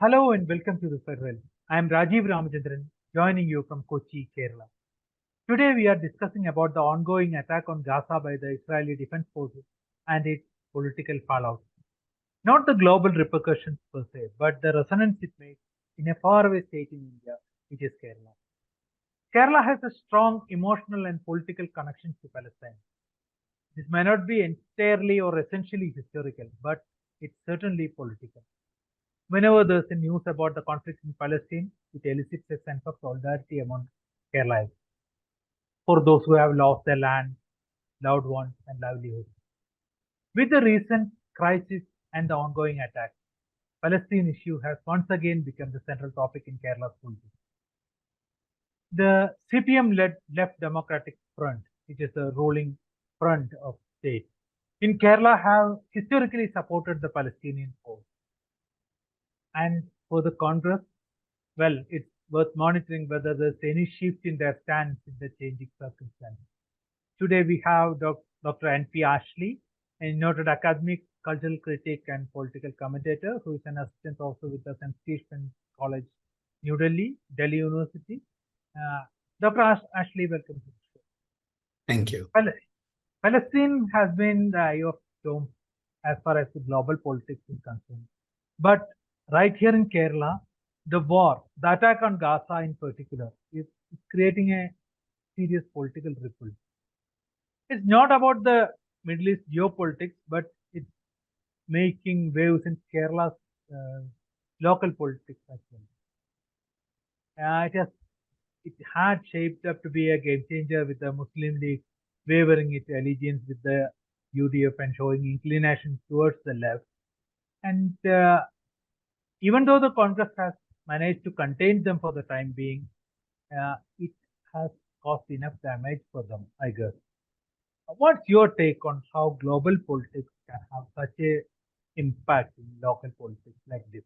Hello and welcome to TheFederal. I am Rajiv Ramachandran, joining you from Kochi, Kerala. Today we are discussing about the ongoing attack on Gaza by the Israeli Defense Forces and its political fallout. Not the global repercussions per se, but the resonance it makes in a faraway state in India, which is Kerala. Kerala has a strong emotional and political connection to Palestine. This may not be entirely or essentially historical, but it's certainly political. Whenever there's a news about the conflict in Palestine, it elicits a sense of solidarity among Keralites for those who have lost their land, loved ones, and livelihoods. With the recent crisis and the ongoing attack, Palestine issue has once again become the central topic in Kerala's politics. The CPM-led Left Democratic Front, which is the ruling front of state, in Kerala have historically supported the Palestinian cause. And for the Congress, well, it's worth monitoring whether there's any shift in their stance in the changing circumstances. Today we have Dr. N.P. Ashley, a noted academic, cultural critic, and political commentator who is an assistant also with the St. Stephen's College, New Delhi, Delhi University. Dr. Ashley, welcome to the show. Thank you. Palestine has been the eye of storm as far as the global politics is concerned. But right here in Kerala, the war, the attack on Gaza in particular, is creating a serious political ripple. It's not about the Middle East geopolitics, but it's making waves in Kerala's local politics as well. It had shaped up to be a game changer with the Muslim League wavering its allegiance with the UDF and showing inclination towards the left. And even though the Congress has managed to contain them for the time being, it has caused enough damage for them, I guess. What's your take on how global politics can have such a impact in local politics like this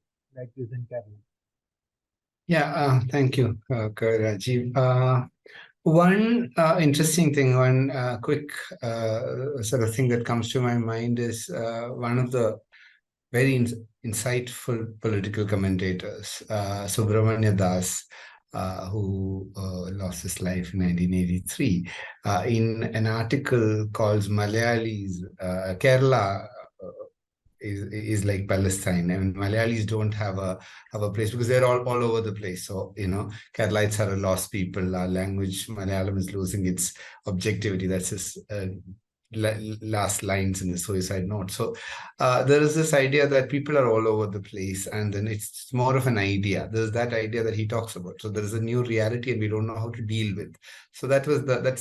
in Kerala? Yeah, thank you, Rajiv. One interesting thing, one quick sort of thing that comes to my mind is one of the very insightful political commentators, Subramanya Das, who lost his life in 1983, in an article called Malayalis, Kerala is like Palestine. I mean, Malayalis don't have a place because they're all over the place. So, Keralites are a lost people. Our language, Malayalam, is losing its objectivity. That's his last lines in the suicide note. So there is this idea that people are all over the place, and then it's more of an idea. There's that idea that he talks about. So there is a new reality, and we don't know how to deal with. So that's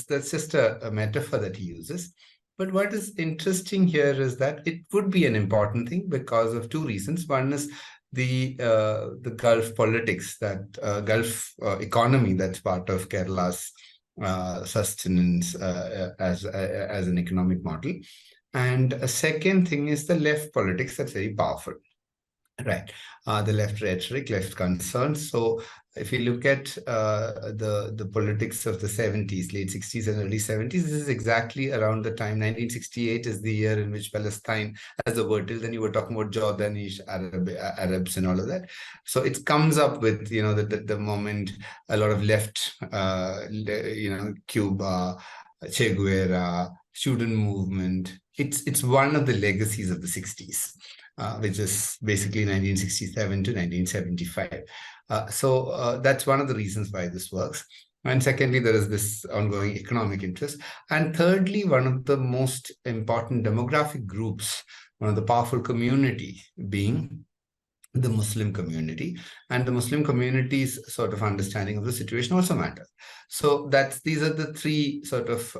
just a metaphor that he uses. But what is interesting here is that it would be an important thing because of two reasons. One is the Gulf politics, that Gulf economy that's part of Kerala's sustenance as an economic model. And a second thing is the left politics that's very powerful. Right. The left rhetoric, left concerns. So if you look at the politics of the 70s, late 60s and early 70s, this is exactly around the time. 1968 is the year in which Palestine, as the word till then you were talking about Jordanish Arabs and all of that. So it comes up with, the moment a lot of left, Cuba, Che Guevara, student movement. It's one of the legacies of the 60s. Which is basically 1967 to 1975. So that's one of the reasons why this works. And secondly, there is this ongoing economic interest. And thirdly, one of the most important demographic groups, one of the powerful community being the Muslim community, and the Muslim community's sort of understanding of the situation also matters. So these are the three sort of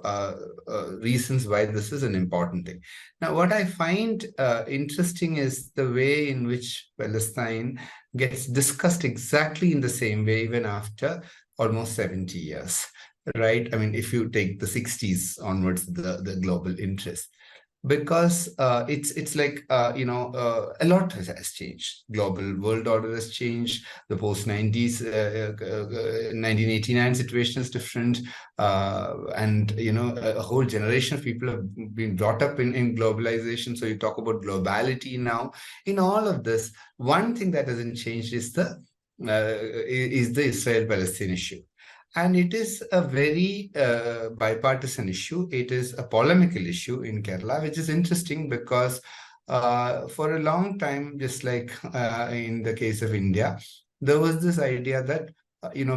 reasons why this is an important thing. Now, what I find interesting is the way in which Palestine gets discussed exactly in the same way, even after almost 70 years, right? I mean, if you take the 60s onwards, the global interest. because it's like a lot has changed. Global world order has changed. The post 90s 1989 situation is different, and a whole generation of people have been brought up in globalization. So you talk about globality now. In all of this, one thing that hasn't changed is the Israel-Palestine issue. And it is a very bipartisan issue. It is a polemical issue in Kerala, which is interesting because for a long time, just like in the case of India, there was this idea that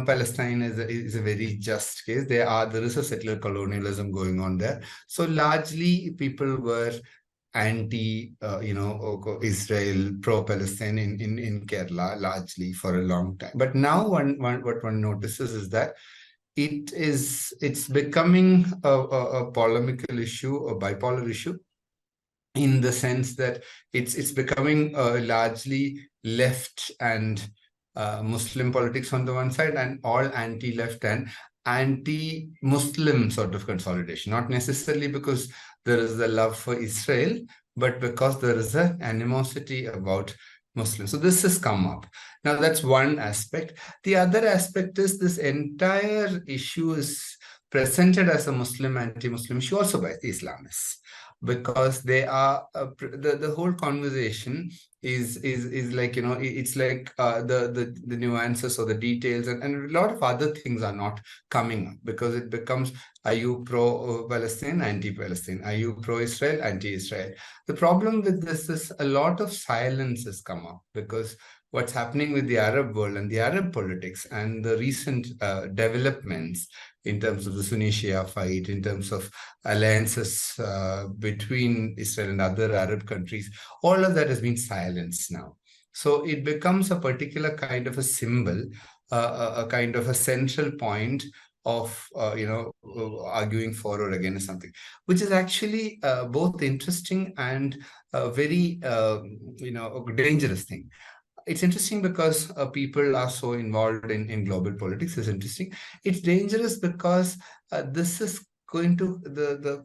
Palestine is a very just case. There is a settler colonialism going on there. So largely people were anti Israel, pro-Palestine in Kerala largely for a long time. But now what one notices is that it's becoming a polemical issue, a bipolar issue, in the sense that it's becoming largely left and Muslim politics on the one side, and all anti-left and anti-Muslim sort of consolidation. Not necessarily because there is a love for Israel, but because there is an animosity about Muslims. So this has come up. Now that's one aspect. The other aspect is this entire issue is presented as a Muslim anti-Muslim issue also by the Islamists, because they are the whole conversation is like it's like the nuances or the details, and a lot of other things are not coming up, because it becomes, are you pro-Palestine, anti-Palestine? Are you pro-Israel, anti-Israel? The problem with this is a lot of silence has come up, because what's happening with the Arab world and the Arab politics and the recent developments in terms of the Sunni Shia fight, in terms of alliances between Israel and other Arab countries, all of that has been silenced now. So it becomes a particular kind of a symbol, a kind of a central point of arguing for or against something, which is actually both interesting and a very dangerous thing. It's interesting because people are so involved in global politics. It's interesting. It's dangerous because this is going to, the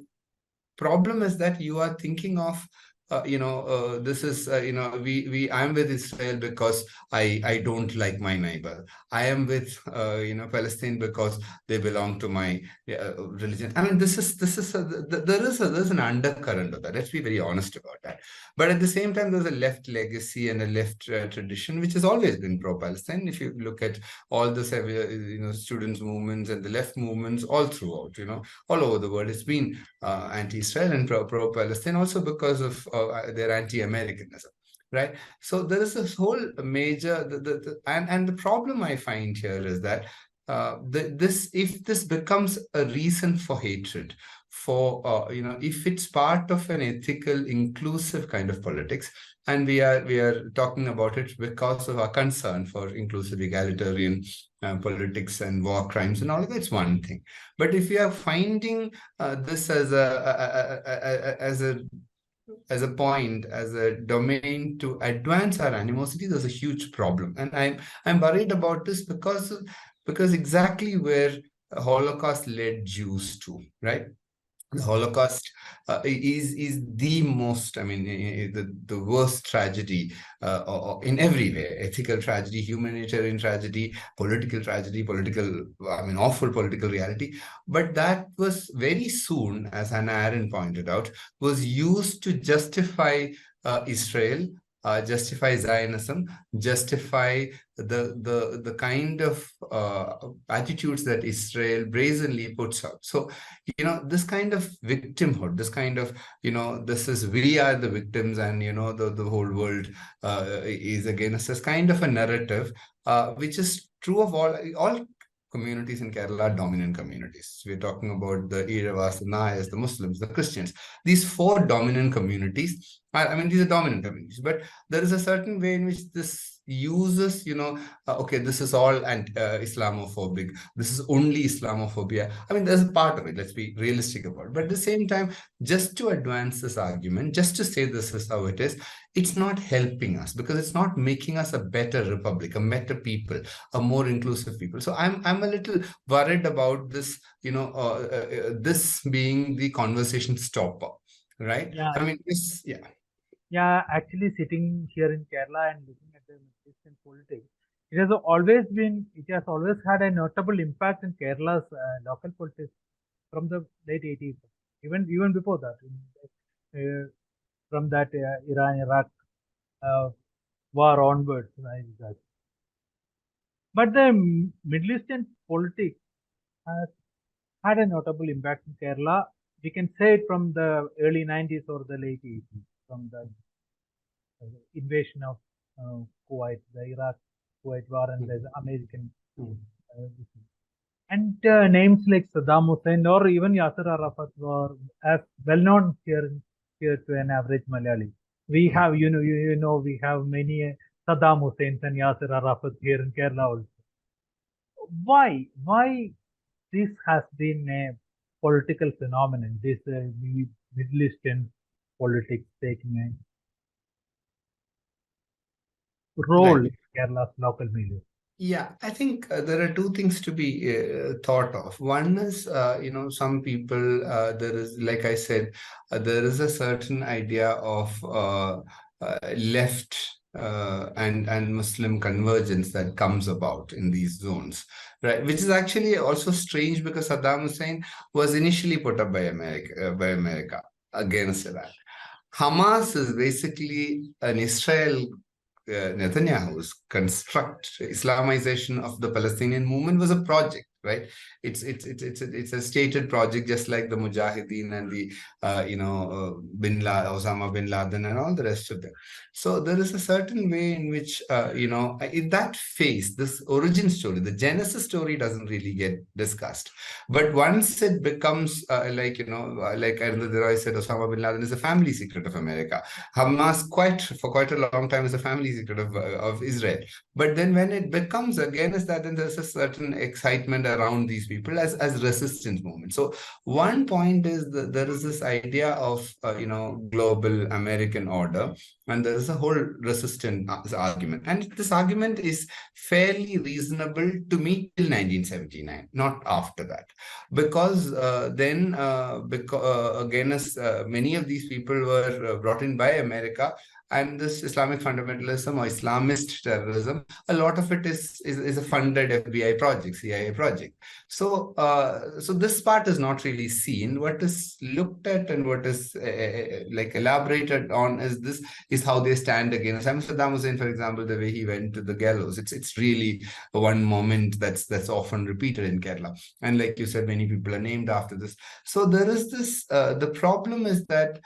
problem is that you are thinking of this is I'm with Israel because I don't like my neighbor. I am with Palestine because they belong to my religion. I mean, there's an undercurrent of that. Let's be very honest about that. But at the same time, there's a left legacy and a left tradition which has always been pro-Palestine. If you look at all the students' movements and the left movements all throughout, all over the world, it's been anti-Israel and pro-Palestine, also because of their anti-Americanism, right? So there is this whole major, and the problem I find here is that if this becomes a reason for hatred, for if it's part of an ethical, inclusive kind of politics, and we are talking about it because of our concern for inclusive, egalitarian politics and war crimes and all of that's one thing. But if we are finding this as a point, as a domain to advance our animosity, there's a huge problem. And I'm worried about this because exactly where Holocaust led Jews to, right? The Holocaust is the most, I mean, the worst tragedy in every way: ethical tragedy, humanitarian tragedy, awful political reality. But that was very soon, as Hannah Arendt pointed out, was used to justify Israel, justify Zionism, justify the kind of attitudes that Israel brazenly puts out. So, this kind of victimhood, this kind of, we are the victims, and, the whole world is against us, kind of a narrative, which is true of all communities in Kerala, dominant communities. We're talking about the Iravas, the Nayars, the Muslims, the Christians. These four dominant communities, these are dominant communities, but there is a certain way in which this uses, okay, this is all Islamophobic. This is only Islamophobia. There's a part of it. Let's be realistic about it. But at the same time, just to advance this argument, just to say this is how it is, it's not helping us, because it's not making us a better republic, a better people, a more inclusive people. So I'm a little worried about this, this being the conversation stopper. right? Yeah, I mean, yeah. yeah. Actually, sitting here in Kerala and looking at the Middle Eastern politics, it has always had a notable impact in Kerala's local politics from the late 80s, even before that, from that Iran-Iraq uh, war onwards, like that. But the Middle Eastern politics has had a notable impact in Kerala. We can say it from the early 90s or the late 80s, from the invasion of Kuwait, the Iraq-Kuwait war, and the American. Mm. This thing. And names like Saddam Hussein or even Yasser Arafat were as well known here to an average Malayali. We have, we have many Saddam Husseins and Yasser Arafat here in Kerala also. Why this has been a political phenomenon, this Middle Eastern politics taking a role Right. in Kerala's local media. Yeah, I think there are two things to be thought of. One is, some people, there is, like I said, there is a certain idea of left and Muslim convergence that comes about in these zones, right? Which is actually also strange because Saddam Hussein was initially put up by America against Iran. Hamas is basically an Israel Netanyahu's construct Islamization of the Palestinian movement was a project, right? It's a stated project, just like the Mujahideen and the Osama bin Laden and all the rest of them. So there is a certain way in which in that phase, this origin story, the genesis story, doesn't really get discussed. But once it becomes like Arindam Roy said, Osama bin Laden is a family secret of America. Hamas, for quite a long time, is a family secret of Israel. But then when it becomes against that, then there's a certain excitement around these people as resistance movements. So one point is that there is this idea of global American order, and there is a whole resistance argument. And this argument is fairly reasonable to me till 1979, not after that, because again, as many of these people were brought in by America, and this Islamic fundamentalism or Islamist terrorism, a lot of it is a funded FBI project, CIA project. So this part is not really seen. What is looked at and what is like elaborated on is how they stand against Saddam Hussein, for example, the way he went to the gallows. It's really one moment that's often repeated in Kerala. And like you said, many people are named after this. So there is this, the problem is that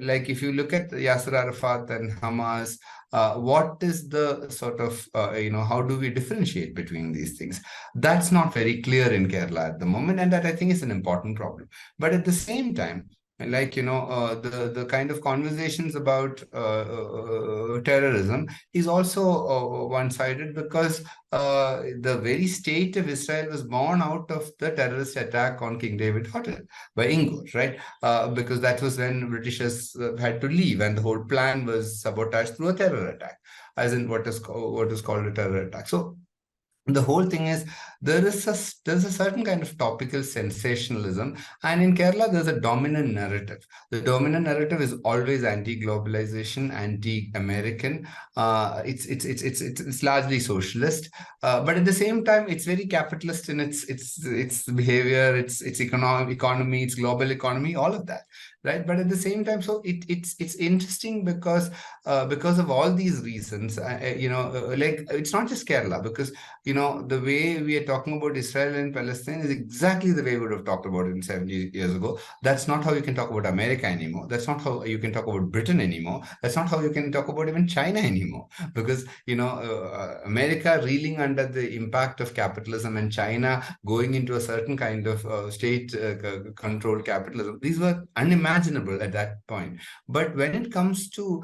like if you look at Yasser Arafat and Hamas, what is the sort of, how do we differentiate between these things? That's not very clear in Kerala at the moment, and that I think is an important problem. But at the same time, like the kind of conversations about terrorism is also one-sided, because the very state of Israel was born out of the terrorist attack on King David Hotel by Ingor, right? Because that was when Britishers had to leave, and the whole plan was sabotaged through a terror attack, as in what is called a terror attack. So the whole thing is, there's a certain kind of topical sensationalism, and in Kerala there's a dominant narrative. The dominant narrative is always anti-globalization, anti-American. It's largely socialist, but at the same time it's very capitalist in its behavior, its economy, its global economy, all of that, right? But at the same time, so it's interesting because of all these reasons, like it's not just Kerala, because the way we are talking about Israel and Palestine is exactly the way we would have talked about it 70 years ago. That's not how you can talk about America anymore. That's not how you can talk about Britain anymore. That's not how you can talk about even China anymore. Because, America reeling under the impact of capitalism and China going into a certain kind of state-controlled capitalism, these were unimaginable at that point. But when it comes to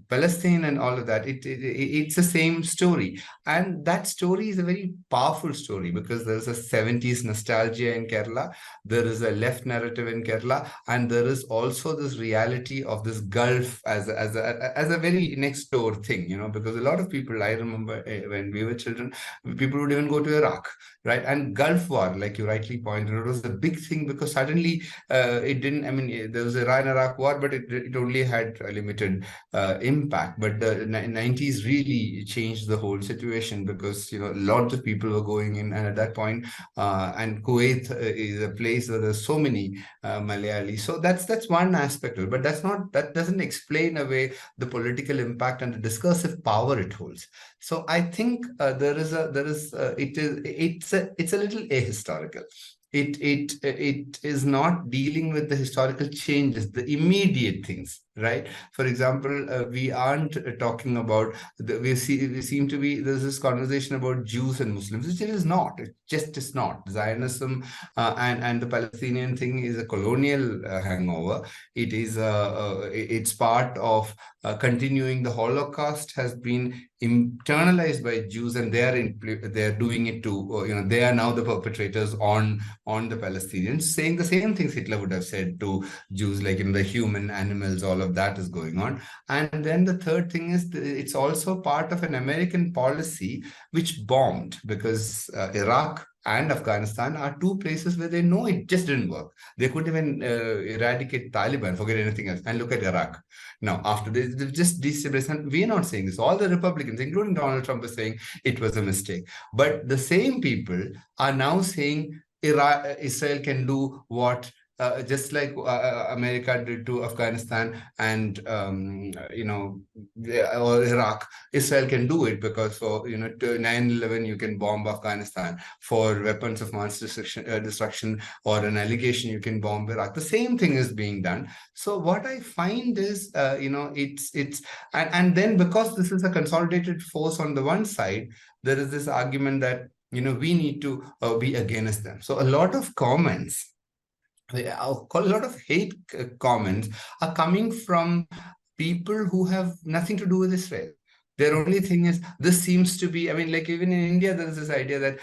Palestine and all of that, it's the same story. And that story is a very powerful story because there's a 70s nostalgia in Kerala, there is a left narrative in Kerala, and there is also this reality of this Gulf as a very next door thing, because a lot of people, I remember when we were children, people would even go to Iraq, right? And Gulf War, like you rightly pointed out, was a big thing because suddenly mean, there was Iran-Iraq war, but it only had a limited impact. But the 90s really changed the whole situation because, lots of people were going in. And at that point, and Kuwait is a place where there's so many Malayali. So that's one aspect of it. But that doesn't explain away the political impact and the discursive power it holds. So I think it's a little ahistorical. It is not dealing with the historical changes, the immediate things, right? For example, we aren't talking about we seem to be there's this conversation about Jews and Muslims, which it is not. It just is not. Zionism and the Palestinian thing is a colonial hangover. It's part of continuing the Holocaust has been internalized by Jews, and they're doing it to they are now the perpetrators on the Palestinians, saying the same things Hitler would have said to Jews, like the human, animals, all of that is going on. And then the third thing is it's also part of an American policy which bombed, because Iraq and Afghanistan are two places where they know it just didn't work. They couldn't even eradicate Taliban, forget anything else. And look at Iraq. Now, after this, they've just destabilized. And we're not saying this. All the Republicans, including Donald Trump, are saying it was a mistake. But the same people are now saying Israel can do what just like America did to Afghanistan and or Iraq. Israel can do it because for 9/11 you can bomb Afghanistan. For weapons of mass destruction or an allegation you can bomb Iraq. The same thing is being done. So what I find is it's and then because this is a consolidated force on the one side, there is this argument that we need to be against them. So a lot of comments, a lot of hate comments are coming from people who have nothing to do with Israel. Their only thing is, this seems to be, I mean, like even in India, there is this idea that,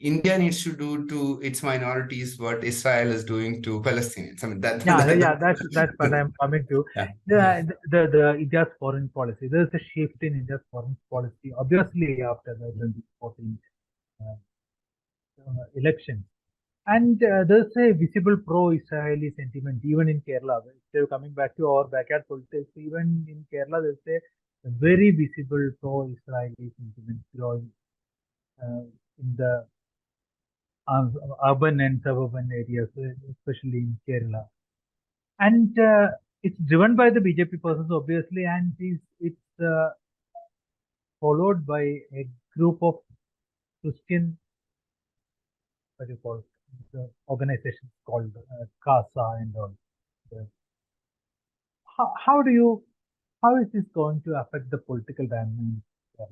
India needs to do to its minorities what Israel is doing to Palestinians. I mean, that's what I'm coming to. Yeah. The India's foreign policy. There's a shift in India's foreign policy, obviously after the 2014 election. And there's a visible pro-Israeli sentiment even in Kerala. So coming back to our backyard politics, even in Kerala, there's a very visible pro-Israeli sentiment growing in the urban and suburban areas, especially in Kerala. And it's driven by the BJP persons, obviously, and it's followed by a group of Christian, what do you call it, the organizations called Gaza and all. How is this going to affect the political dynamics?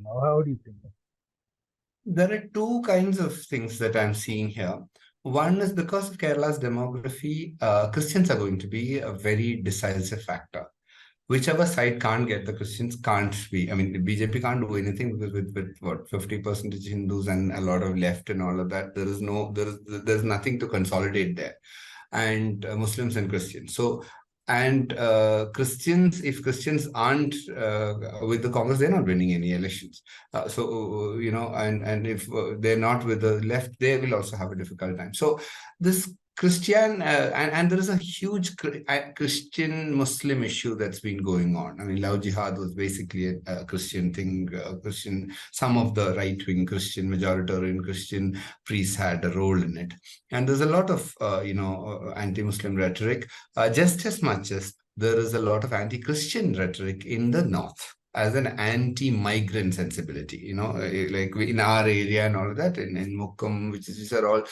How do you think? There are two kinds of things that I'm seeing here. One is because of Kerala's demography, Christians are going to be a very decisive factor. Whichever side can't get, the Christians can't be. I mean, the BJP can't do anything because with what 50% Hindus and a lot of left and all of that, there's nothing to consolidate there, and Muslims and Christians. So. And Christians, if Christians aren't with the Congress, they're not winning any elections. And if they're not with the left, they will also have a difficult time. So this Christian and there is a huge Christian-Muslim issue that's been going on. I mean, love jihad was basically a Christian thing. Some of the right-wing Christian, majoritarian Christian priests had a role in it, and there's a lot of anti-Muslim rhetoric, just as much as there is a lot of anti-Christian rhetoric in the north, as an anti-migrant sensibility, like in our area and all of that, in Mukkam, these are all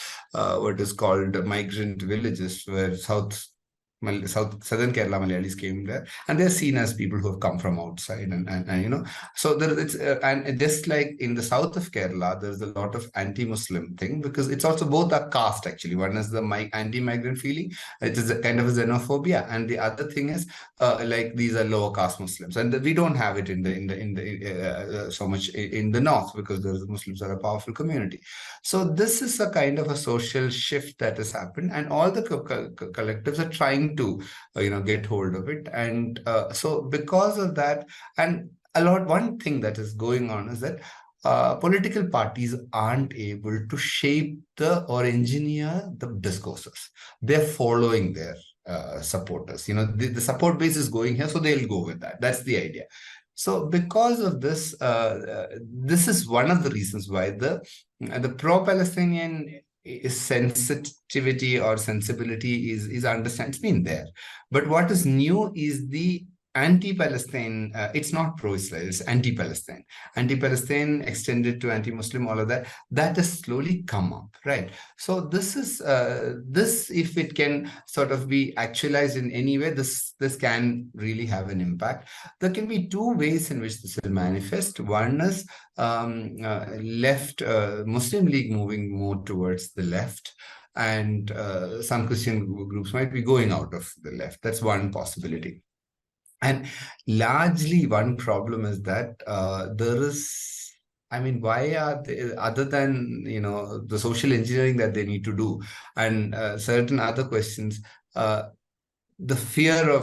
what is called migrant villages, where southern Kerala Malayalis came there, and they're seen as people who have come from outside, and so and just like in the south of Kerala, there's a lot of anti-Muslim thing, because it's also both a caste actually. One is the anti-migrant feeling, it is a kind of a xenophobia, and the other thing is like these are lower caste Muslims, and we don't have it in the so much in the north, because the Muslims are a powerful community. So this is a kind of a social shift that has happened, and all the collectives are trying to get hold of it. And so because of that, and one thing that is going on is that political parties aren't able to shape or engineer the discourses. They're following there. supporters. The support base is going here, so they'll go with that. That's the idea. So because of this, this is one of the reasons why the pro-Palestinian sensitivity or sensibility is understand, it's been there. But what is new is the anti-Palestine. It's not pro-Israel, it's anti-Palestine. Anti-Palestine extended to anti-Muslim, all of that. That has slowly come up, right? So this, if it can sort of be actualized in any way, this can really have an impact. There can be two ways in which this will manifest. One is left Muslim League moving more towards the left, and some Christian groups might be going out of the left. That's one possibility. And largely one problem is that there is, I mean, why are they, other than, the social engineering that they need to do and certain other questions, the fear or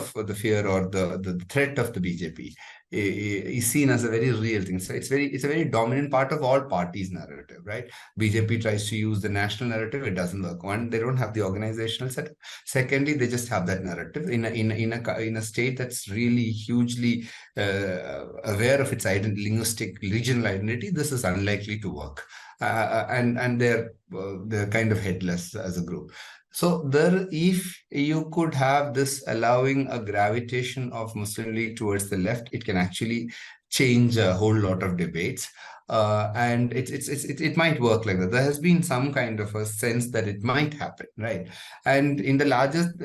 the threat of the BJP is seen as a very real thing. So it's a very dominant part of all parties' narrative, right? BJP tries to use the national narrative, it doesn't work. One, they don't have the organizational setup. Secondly, they just have that narrative in a state that's really hugely aware of its linguistic regional identity. This is unlikely to work, and they're kind of headless as a group. So there, if you could have this allowing a gravitation of Muslim League towards the left, it can actually change a whole lot of debates. And it might work like that. There has been some kind of a sense that it might happen, right? And in the largest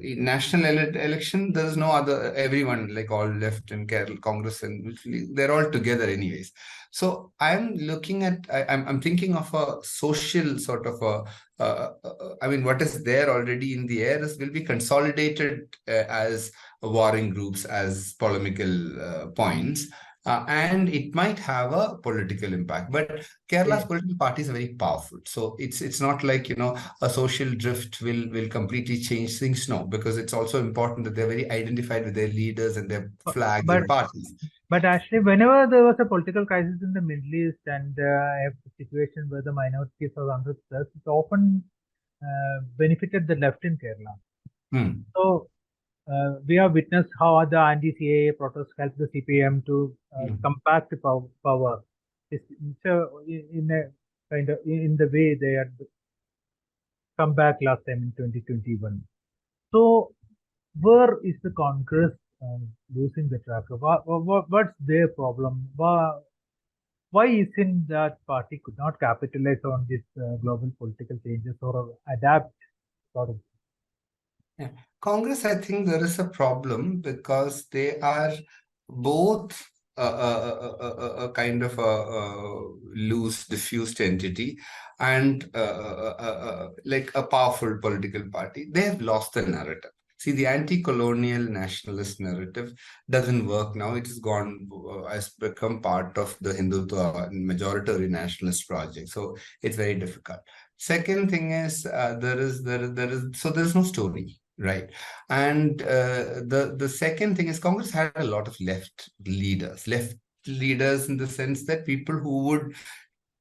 national election, there is no other, everyone, like all left and Congress, and they're all together anyways. So I'm looking at, I'm thinking of a social sort of I mean, what is there already in the air will be consolidated as warring groups, as polemical points. And it might have a political impact. But Kerala's political parties are very powerful. So it's not like, a social drift will completely change things. No, because it's also important that they're very identified with their leaders and their flags and parties. But actually, whenever there was a political crisis in the Middle East and a situation where the minorities are under stress, it often benefited the left in Kerala. So we have witnessed how the anti-CAA protests helped the CPM to come back to power. So in the way they had come back last time in 2021. So where is the Congress losing the track? What's their problem? Why isn't that party could not capitalize on these global political changes or adapt sort of? Yeah. Congress, I think there is a problem because they are both a kind of a loose, diffused entity and like a powerful political party. They have lost the narrative. See, the anti-colonial nationalist narrative doesn't work now. It has gone, has become part of the Hindutva majority nationalist project. So it's very difficult. Second thing is there's no story, right? And the second thing is Congress had a lot of left leaders in the sense that people who would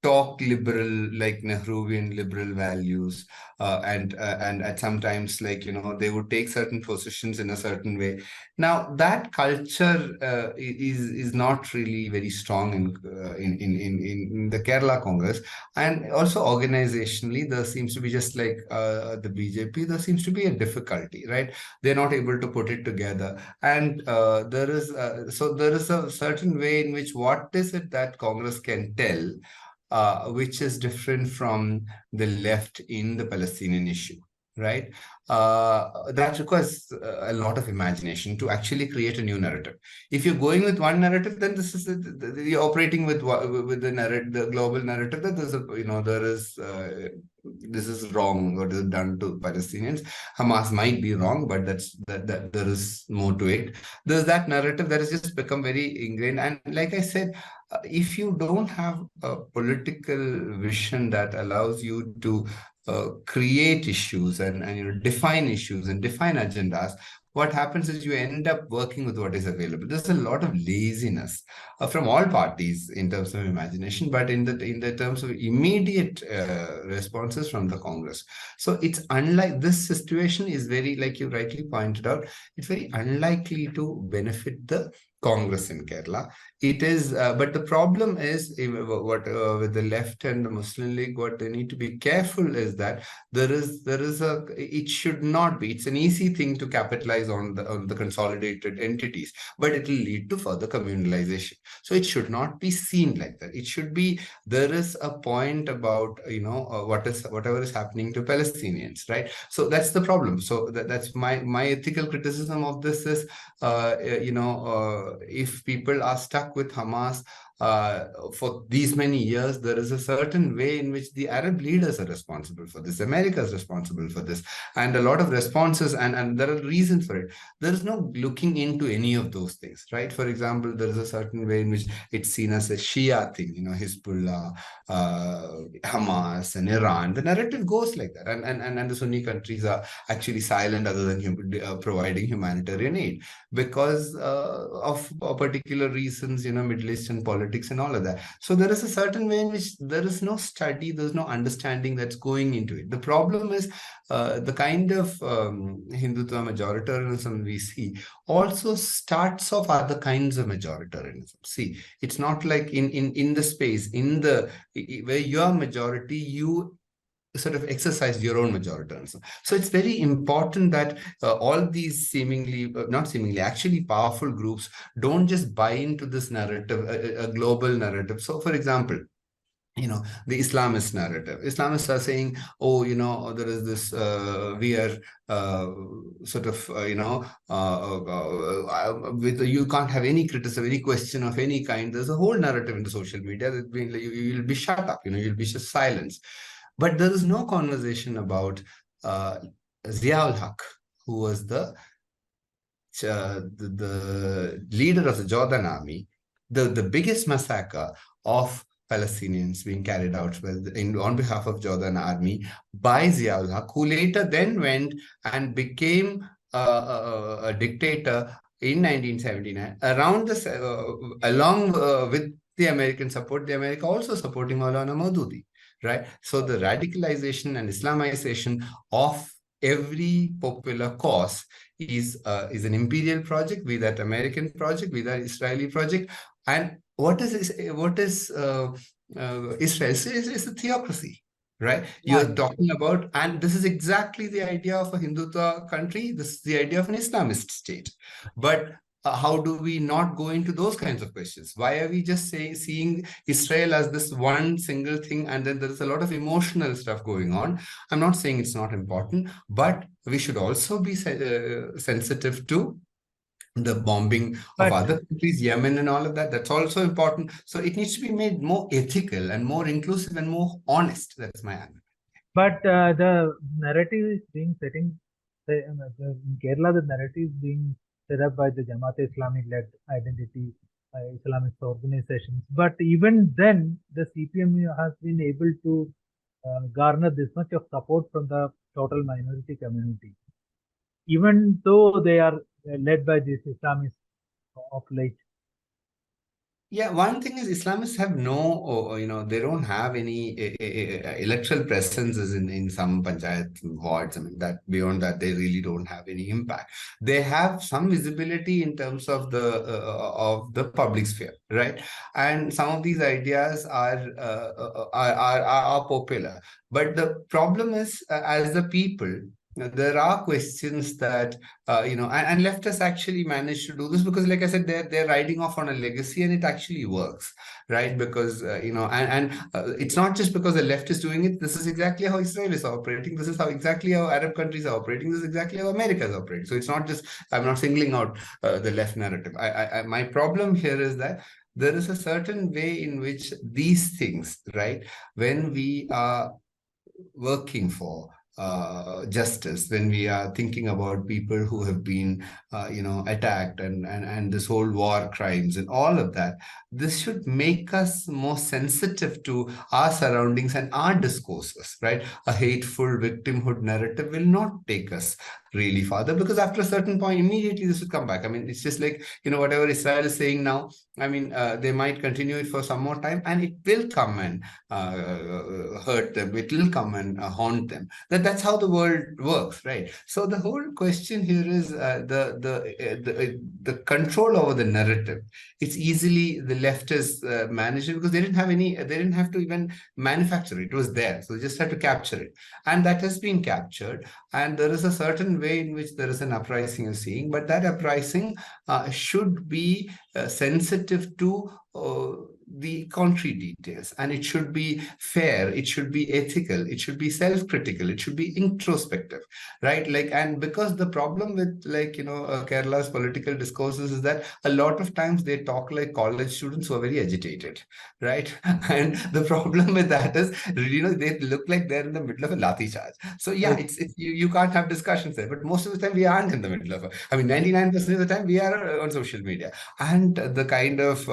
talk liberal, like Nehruvian liberal values, and at sometimes, like, they would take certain positions in a certain way. Now that culture is not really very strong in the Kerala Congress, and also organizationally there seems to be, just like the BJP, there seems to be a difficulty, right? They're not able to put it together, and there is a certain way in which what is it that Congress can tell, which is different from the left in the Palestinian issue, right? That requires a lot of imagination to actually create a new narrative. If you're going with one narrative, then this is you're operating with the narrative, the global narrative that this is wrong, what is done to Palestinians. Hamas might be wrong, but that there is more to it. There's that narrative that has just become very ingrained, and like I said, if you don't have a political vision that allows you to create issues and define issues and define agendas, what happens is you end up working with what is available. There's a lot of laziness from all parties in terms of imagination, but in the terms of immediate responses from the Congress. So it's unlike, this situation is very, like you rightly pointed out, it's very unlikely to benefit the Congress in Kerala. It is, but the problem is what with the left and the Muslim League, what they need to be careful is that it should not be. It's an easy thing to capitalize on the consolidated entities, but it will lead to further communalization. So it should not be seen like that. It should be, there is a point about whatever is happening to Palestinians, right? So that's the problem. So that's my ethical criticism of this is if people are stuck with Hamas for these many years, there is a certain way in which the Arab leaders are responsible for this. America is responsible for this, and a lot of responses, and there are reasons for it. There is no looking into any of those things, right? For example, there is a certain way in which it's seen as a Shia thing, Hezbollah, Hamas, and Iran. The narrative goes like that, and the Sunni countries are actually silent other than providing humanitarian aid because of particular reasons, Middle Eastern politics and all of that. So there is a certain way in which there is no study, there's no understanding that's going into it. The problem is the kind of Hindutva majoritarianism we see also starts off other kinds of majoritarianism. See, it's not like in the space, where you're majority, you sort of exercise your own majoritarianism. So it's very important that all these not seemingly, actually powerful groups don't just buy into this narrative, a global narrative. So, for example, the Islamist narrative. Islamists are saying, oh, there is this, we are sort of, you can't have any criticism, any question of any kind. There's a whole narrative in the social media that you'll be shut up, you'll be just silenced. But there is no conversation about Ziaul Haq, who was the leader of the Jordan army, the biggest massacre of Palestinians being carried out on behalf of Jordan army by Ziaul Haq, who later then went and became a dictator in 1979, along with the American support, the America also supporting Maulana Maududi. Right. So the radicalization and Islamization of every popular cause is an imperial project, be that American project, be that Israeli project. And what is Israel? It's a theocracy, right? You're talking about, and this is exactly the idea of a Hindutva country. This is the idea of an Islamist state. But how do we not go into those kinds of questions? Why are we just seeing Israel as this one single thing, and then there's a lot of emotional stuff going on? I'm not saying it's not important, but we should also be sensitive to the bombing of other countries, Yemen and all of that. That's also important. So it needs to be made more ethical and more inclusive and more honest. That's my answer. But the narrative is being in Kerala, the narrative is being set up by the Jamaat-e-Islami-led identity Islamist organizations. But even then, the CPM has been able to garner this much of support from the total minority community, even though they are led by these Islamists of late. Yeah, one thing is Islamists have they don't have any electoral presences in some panchayat wards. I mean, that beyond that, they really don't have any impact. They have some visibility in terms of the public sphere, right? And some of these ideas are popular. But the problem is, as the people, there are questions that and leftists actually managed to do this because, like I said, they're riding off on a legacy, and it actually works, right? Because it's not just because the left is doing it. This is exactly how Israel is operating. This is exactly how Arab countries are operating. This is exactly how America is operating. So it's not just, I'm not singling out the left narrative. My problem here is that there is a certain way in which these things, right, when we are working for justice, when we are thinking about people who have been, attacked and this whole war crimes and all of that, this should make us more sensitive to our surroundings and our discourses, right? A hateful victimhood narrative will not take us really farther, because after a certain point, immediately this would come back. I mean, it's just like, whatever Israel is saying now, I mean, they might continue it for some more time, and it will come and hurt them. It will come and haunt them. That's how the world works, right? So the whole question here is the control over the narrative. It's easily the leftists managed it, because they didn't have to even manufacture it. It was there, so they just had to capture it, and that has been captured. And there is a certain way in which there is an uprising you're seeing, but that uprising should be sensitive to the concrete details, and it should be fair, it should be ethical, it should be self-critical, it should be introspective, right? Like, and because the problem with, like, Kerala's political discourses is that a lot of times they talk like college students who are very agitated, right? And the problem with that is, they look like they're in the middle of a lathi charge. So yeah, Right. it's you can't have discussions there, but most of the time we aren't in the middle of it. I mean, 99% of the time we are on social media, and the kind of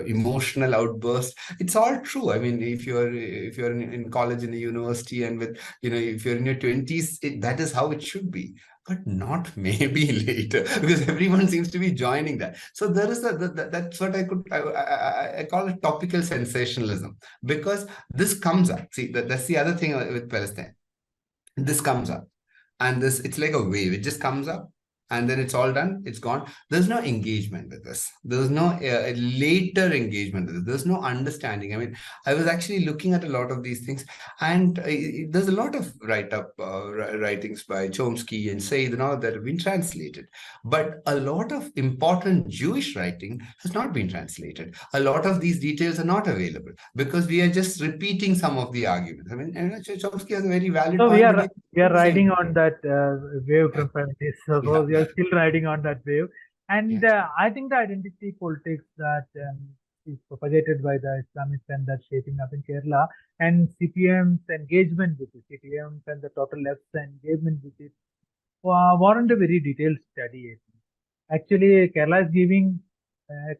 emotional outburst, it's all true. I mean, if you're in college, in a university, and with, if you're in your 20s, that is how it should be, but not maybe later, because everyone seems to be joining that. So there is that's what I call it topical sensationalism, because this comes up. See, that's the other thing with Palestine. This comes up, and it's like a wave. It just comes up, and then it's all done, it's gone. There's no engagement with this. There's no later engagement with this. There's no understanding. I mean, I was actually looking at a lot of these things, and there's a lot of writings by Chomsky and Said and all that have been translated, but a lot of important Jewish writing has not been translated. A lot of these details are not available, because we are just repeating some of the arguments. I mean, Chomsky has a very valid So we point, but are we are the same. riding on that wave Yeah, from 70s. So yeah, we are still riding on that wave, and yeah. I think the identity politics that is propagated by the Islamists and that's shaping up in Kerala, and CPM's engagement with it, CPM's and the total left's engagement with it, warrant a very detailed study. I think. Actually, Kerala is giving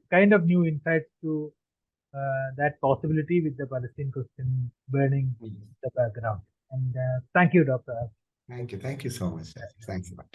kind of new insights to that possibility with the Palestine question burning Mhm. the background. And thank you, Dr. Thank you so much. Thanks a lot.